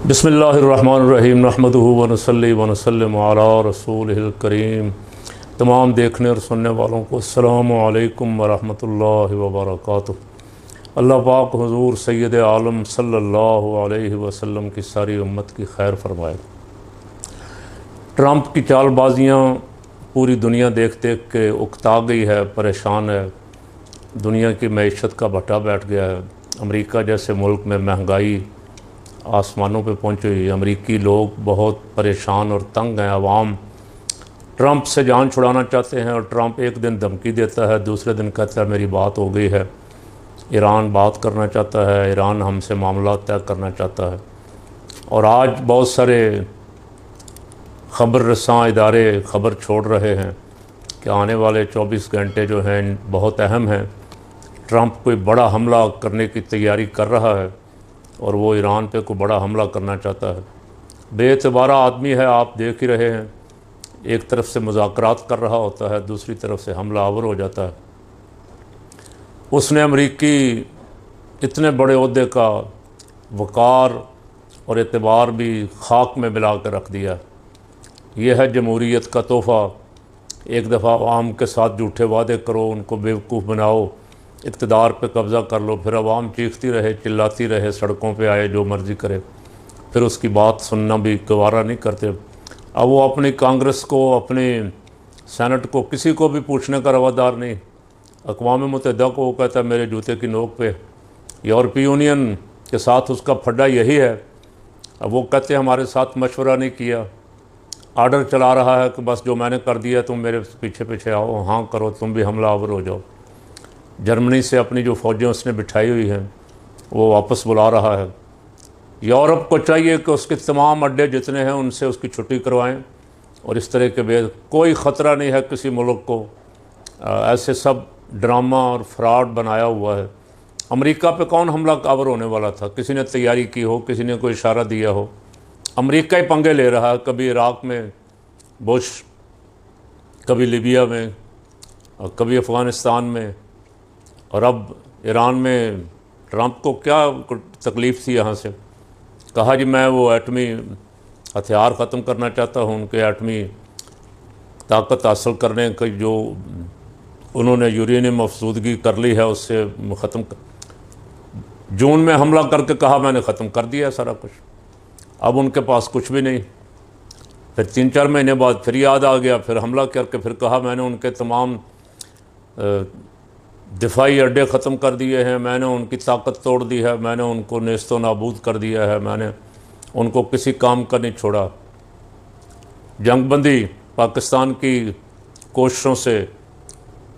बिस्मिल्लाहिर्रहमानिर्रहीम नहमदुहु व नसल्ली व नसल्लिमु अला रसूलिहिल करीम। तमाम देखने और सुनने वालों को अस्सलामु अलैकुम व रहमतुल्लाहि व बरकातुहू। अल्लाह पाक हुज़ूर सय्यद आलम सल्लल्लाहु अलैहि वसल्लम की सारी उम्मत की खैर फरमाए। ट्रंप की चालबाजियाँ पूरी दुनिया देख देख के उकता गई है, परेशान है। दुनिया की मईशत का भट्टा बैठ गया है। अमेरिका जैसे मुल्क में महंगाई आसमानों पे पहुंची हुई है। अमेरिकी लोग बहुत परेशान और तंग हैं। अवाम ट्रंप से जान छुड़ाना चाहते हैं और ट्रंप एक दिन धमकी देता है, दूसरे दिन कहता है मेरी बात हो गई है। ईरान बात करना चाहता है, ईरान हमसे मामला तय करना चाहता है। और आज बहुत सारे ख़बर रसां इदारे ख़बर छोड़ रहे हैं कि आने वाले 24 घंटे जो हैं बहुत अहम हैं। ट्रंप कोई बड़ा हमला करने की तैयारी कर रहा है और वो ईरान पे कोई बड़ा हमला करना चाहता है। बेतबारा आदमी है, आप देख ही रहे हैं। एक तरफ से मुज़ाकरात कर रहा होता है, दूसरी तरफ से हमला आवर हो जाता है। उसने अमरीकी इतने बड़े ओहदे का वक़ार और एतबार भी खाक में मिला कर रख दिया। यह है जमहूरियत का तोहफ़ा। एक दफ़ा आवाम के साथ झूठे वादे करो, उनको बेवकूफ़ बनाओ, इक़्तिदार पे कब्ज़ा कर लो, फिर आवाम चीखती रहे, चिल्लाती रहे, सड़कों पे आए, जो मर्ज़ी करे, फिर उसकी बात सुनना भी गवारा नहीं करते। अब वो अपनी कांग्रेस को, अपने सेनेट को, किसी को भी पूछने का रवादार नहीं। अक़वाम मुत्तहिदा को वो कहता है मेरे जूते की नोक पे। यूरोपीय यूनियन के साथ उसका फड्डा यही है। अब वो कहते हैं हमारे साथ मशवरा नहीं किया, आर्डर चला रहा है कि बस जो मैंने कर दिया तुम मेरे पीछे पीछे आओ, हाँ करो, तुम भी हमला आवर हो जाओ। जर्मनी से अपनी जो फ़ौजें उसने बिठाई हुई हैं वो वापस बुला रहा है। यूरोप को चाहिए कि उसके तमाम अड्डे जितने हैं उनसे उसकी छुट्टी करवाएं और इस तरह के बेद कोई ख़तरा नहीं है किसी मुल्क को। ऐसे सब ड्रामा और फ्रॉड बनाया हुआ है। अमेरिका पे कौन हमला आवर होने वाला था? किसी ने तैयारी की हो, किसी ने कोई इशारा दिया हो? अमेरिका ही पंगे ले रहा है, कभी इराक़ में बुश, कभी लीबिया में और कभी अफ़गानिस्तान में, और अब ईरान में। ट्रंप को क्या तकलीफ़ थी यहाँ से? कहा जी मैं वो एटमी हथियार ख़त्म करना चाहता हूँ, उनके एटमी ताकत हासिल करने का जो उन्होंने यूरेनियम अफसूदगी कर ली है उससे ख़त्म कर। जून में हमला करके कहा मैंने ख़त्म कर दिया सारा कुछ। अब उनके पास कुछ भी नहीं। फिर 3-4 महीने बाद फिर याद आ गया, फिर हमला करके फिर कहा मैंने उनके तमाम दिफाई अड्डे ख़त्म कर दिए हैं, मैंने उनकी ताकत तोड़ दी है, मैंने उनको नेस्तो नाबूद कर दिया है, मैंने उनको किसी काम का नहीं छोड़ा। जंगबंदी पाकिस्तान की कोशिशों से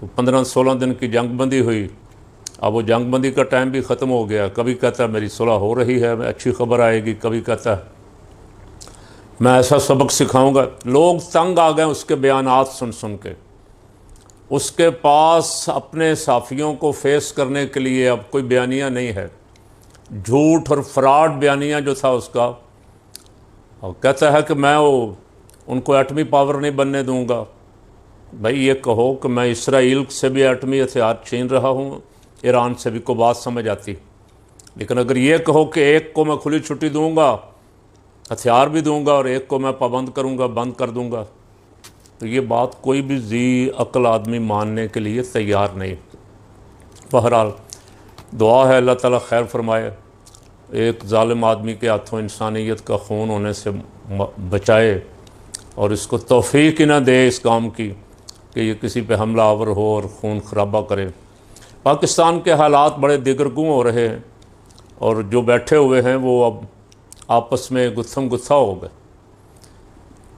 15-16 दिन की जंगबंदी हुई। अब वो जंगबंदी का टाइम भी ख़त्म हो गया। कभी कहता है मेरी सुलह हो रही है, अच्छी खबर आएगी, कभी कहता है मैं ऐसा सबक सिखाऊंगा। लोग तंग आ गए उसके बयानात सुन सुन के। उसके पास अपने साफियों को फेस करने के लिए अब कोई बयानिया नहीं है। झूठ और फ्रॉड बयानिया जो था उसका, और कहता है कि मैं वो उनको एटमी पावर नहीं बनने दूंगा। भाई ये कहो कि मैं इसराइल से भी एटमी हथियार छीन रहा हूँ, ईरान से भी, को बात समझ आती। लेकिन अगर ये कहो कि एक को मैं खुली छुट्टी दूंगा, हथियार भी दूंगा, और एक को मैं पाबंद करूंगा, बंद कर दूंगा, तो ये बात कोई भी जी अक्ल आदमी मानने के लिए तैयार नहीं। बहरहाल दुआ है अल्लाह ताला खैर फरमाए, एक ज़ालिम आदमी के हाथों इंसानियत का खून होने से बचाए और इसको तौफीक ही ना दे इस काम की कि ये किसी पे हमला आवर हो और खून खराबा करे। पाकिस्तान के हालात बड़े दिगरगू हो रहे हैं और जो बैठे हुए हैं वो अब आपस में गुत्थम गुत्था हो गए।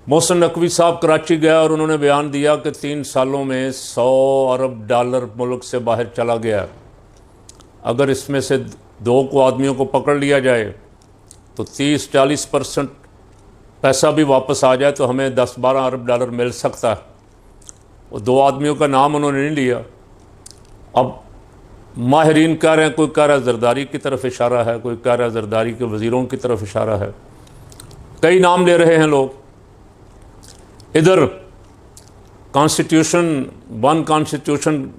मोहसिन नकवी साहब कराची गया और उन्होंने बयान दिया कि 3 सालों में 100 अरब डॉलर मुल्क से बाहर चला गया। अगर इसमें से 2 को आदमियों को पकड़ लिया जाए तो 30-40% पैसा भी वापस आ जाए तो हमें 10-12 अरब डॉलर मिल सकता है। वो 2 आदमियों का नाम उन्होंने नहीं लिया। अब माहिरीन कह रहे हैं, कोई कह रहा है जरदारी की तरफ इशारा है, कोई कह रहा है जरदारी के वज़ीरों की तरफ इशारा है, कई नाम ले रहे हैं लोग। इधर कॉन्स्टिट्यूशन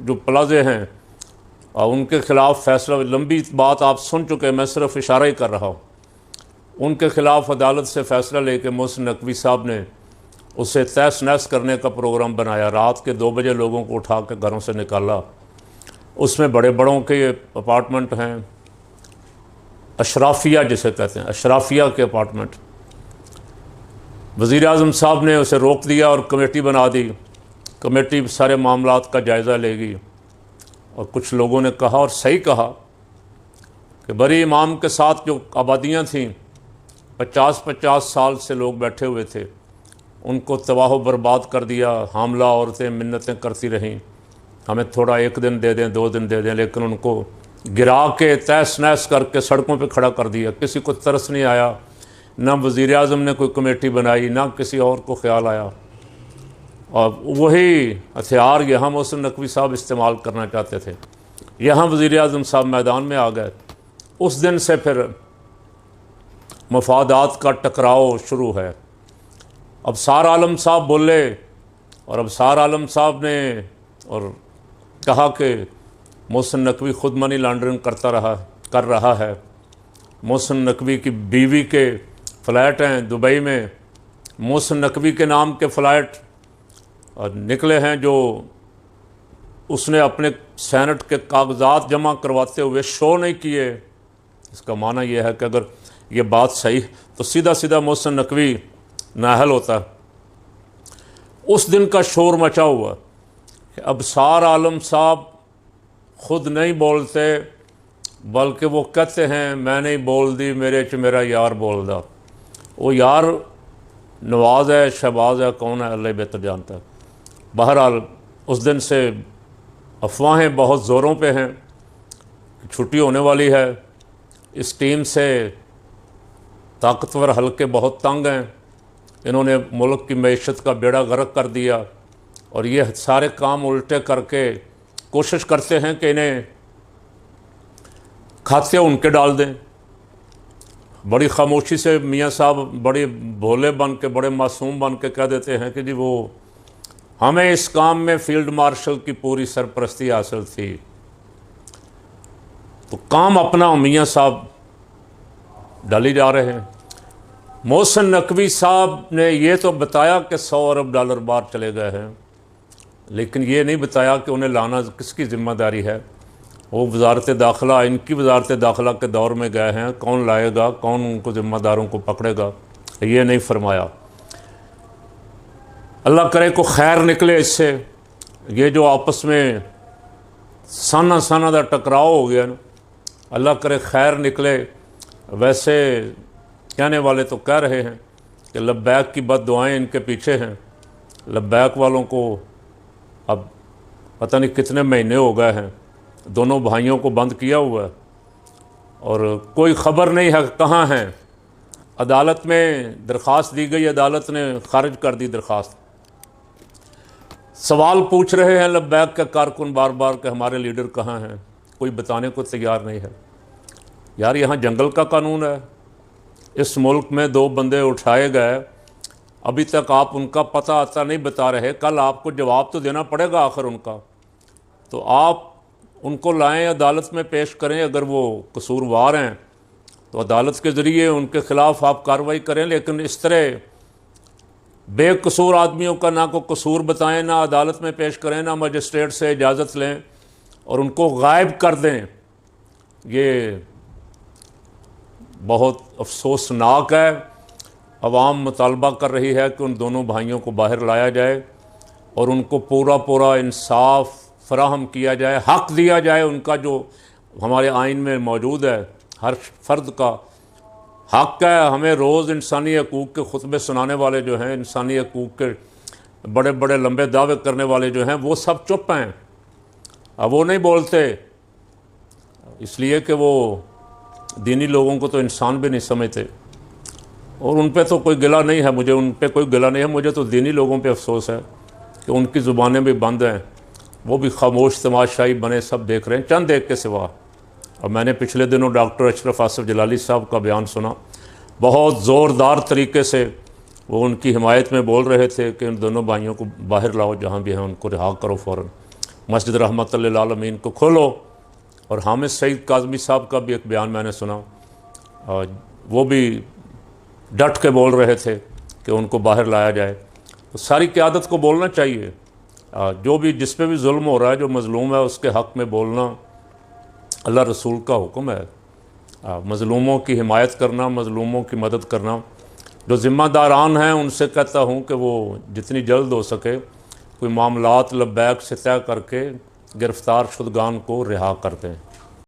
जो प्लाजे हैं और उनके ख़िलाफ़ फैसला, लंबी बात आप सुन चुके हैं, मैं सिर्फ इशारा ही कर रहा हूँ। उनके ख़िलाफ़ अदालत से फ़ैसला लेके मोहसिन नकवी साहब ने उसे तहस नहस करने का प्रोग्राम बनाया। रात के 2 बजे लोगों को उठा के घरों से निकाला। उसमें बड़े बड़ों के अपार्टमेंट हैं, अशराफिया जिसे कहते हैं, अशराफिया के अपार्टमेंट। वज़ीर आज़म साहब ने उसे रोक दिया और कमेटी बना दी। कमेटी सारे मामलात का जायज़ा लेगी। और कुछ लोगों ने कहा, और सही कहा, कि बरी इमाम के साथ जो आबादियाँ थीं, 50-50 साल से लोग बैठे हुए थे, उनको तबाह बर्बाद कर दिया। हामला औरतें मिन्नतें करती रहीं, हमें थोड़ा 1 दिन दे दें, 2 दिन दे दें, लेकिन उनको गिरा के तहस नहस करके सड़कों पे खड़ा कर दिया। किसी को तरस नहीं आया, ना वज़ीर आज़म ने कोई कमेटी बनाई, ना किसी और को ख्याल आया। और वही हथियार यहाँ मोहसिन नकवी साहब इस्तेमाल करना चाहते थे। यहाँ वज़ीर आज़म साहब मैदान में आ गए। उस दिन से फिर मफादात का टकराव शुरू है। अबसार आलम साहब बोले, और अबसार आलम साहब ने और कहा कि मोहसिन नकवी ख़ुद मनी लॉन्ड्रिंग कर रहा है। मोहसिन नकवी की बीवी के फ़्लैट हैं दुबई में, मोहसिन नकवी के नाम के फ़्लैट निकले हैं जो उसने अपने सेनेट के कागजात जमा करवाते हुए शो नहीं किए। इसका माना यह है कि अगर ये बात सही तो सीधा सीधा मोहसिन नकवी नाअहल होता। उस दिन का शोर मचा हुआ कि अबसार आलम साहब ख़ुद नहीं बोलते, बल्कि वो कहते हैं मैं नहीं बोल दी, मेरे च मेरा यार बोल दा। वो यार नवाज़ है, शहबाज है, कौन है, अल्लाह बेहतर जानता है। बहरहाल उस दिन से अफवाहें बहुत ज़ोरों पे हैं, छुट्टी होने वाली है। इस टीम से ताकतवर हलके बहुत तंग हैं। इन्होंने मुल्क की मईशत का बेड़ा गर्क कर दिया, और ये सारे काम उल्टे करके कोशिश करते हैं कि इन्हें खाते उनके डाल दें। बड़ी खामोशी से मियाँ साहब बड़े भोले बन के, बड़े मासूम बन के कह देते हैं कि जी वो हमें इस काम में फील्ड मार्शल की पूरी सरपरस्ती हासिल थी। तो काम अपना मियाँ साहब डाली जा रहे हैं। मोहसिन नकवी साहब ने ये तो बताया कि 100 अरब डॉलर बाहर चले गए हैं, लेकिन ये नहीं बताया कि उन्हें लाना किसकी ज़िम्मेदारी है। वो वजारत दाखिला, इनकी वजारत दाखिला के दौर में गए हैं, कौन लाएगा, कौन उनको ज़िम्मेदारों को पकड़ेगा, ये नहीं फरमाया। अल्लाह करे को खैर निकले इससे। ये जो आपस में साना साना का टकराव हो गया ना, अल्लाह करे खैर निकले। वैसे कहने वाले तो कह रहे हैं कि लब्बैक की बद दुआएँ इनके पीछे हैं। लब्बैक वालों को अब पता नहीं कितने महीने हो गए हैं, दोनों भाइयों को बंद किया हुआ है, और कोई ख़बर नहीं है कहाँ हैं। अदालत में दरख्वास्त दी गई, अदालत ने खारिज कर दी दरख्वास्त। सवाल पूछ रहे हैं लब्बैक के कारकुन बार बार कि हमारे लीडर कहाँ हैं, कोई बताने को तैयार नहीं है। यार यहाँ जंगल का कानून है। इस मुल्क में 2 बंदे उठाए गए, अभी तक आप उनका पता आता नहीं बता रहे। कल आपको जवाब तो देना पड़ेगा आखिर उनका, तो आप उनको लाएं, अदालत में पेश करें। अगर वो कसूरवार हैं तो अदालत के ज़रिए उनके ख़िलाफ़ आप कार्रवाई करें, लेकिन इस तरह बेकसूर आदमियों का ना को कसूर बताएं, ना अदालत में पेश करें, ना मजिस्ट्रेट से इजाज़त लें और उनको गायब कर दें, ये बहुत अफसोसनाक है। अवाम मुतालबा कर रही है कि उन दोनों भाइयों को बाहर लाया जाए और उनको पूरा पूरा इंसाफ फराहम किया जाए, हक़ दिया जाए उनका जो हमारे आइन में मौजूद है। हर फ़र्द का हक़ है। हमें रोज़ इंसानी हकूक़ के खुतबे सुनाने वाले जो हैं, इंसानी हकूक़ के बड़े बड़े लंबे दावे करने वाले जो हैं, वो सब चुप हैं। अब वो नहीं बोलते इसलिए कि वो दीनी लोगों को तो इंसान भी नहीं समझते, और उन पे तो कोई गिला नहीं है, मुझे उन पे कोई गिला नहीं है। मुझे तो दीनी लोगों पे अफसोस है कि उनकी ज़ुबानें भी बंद हैं, वो भी खामोश तमाशाई बने, सब देख रहे हैं चंद एक के सिवा। और मैंने पिछले दिनों डॉक्टर अशरफ आसिफ जलाली साहब का बयान सुना, बहुत ज़ोरदार तरीके से वो उनकी हिमायत में बोल रहे थे कि उन दोनों भाइयों को बाहर लाओ, जहाँ भी हैं उनको रिहा करो फ़ौरन, मस्जिद रहमतुल लिल आलमीन को खोलो। और हामिद सईद काज़मी साहब का भी एक बयान मैंने सुना, और वो भी डट के बोल रहे थे कि उनको बाहर लाया जाए। तो सारी क़यादत को बोलना चाहिए, जो भी जिस पे भी जुल्म हो रहा है, जो मज़लूम है उसके हक़ में बोलना अल्लाह रसूल का हुक्म है। मज़लूमों की हिमायत करना, मज़लूमों की मदद करना। जो ज़िम्मेदारान हैं उनसे कहता हूँ कि वो जितनी जल्द हो सके कोई मामलात लब्बैक से तय करके गिरफ़्तार शुदगान को रिहा कर दें।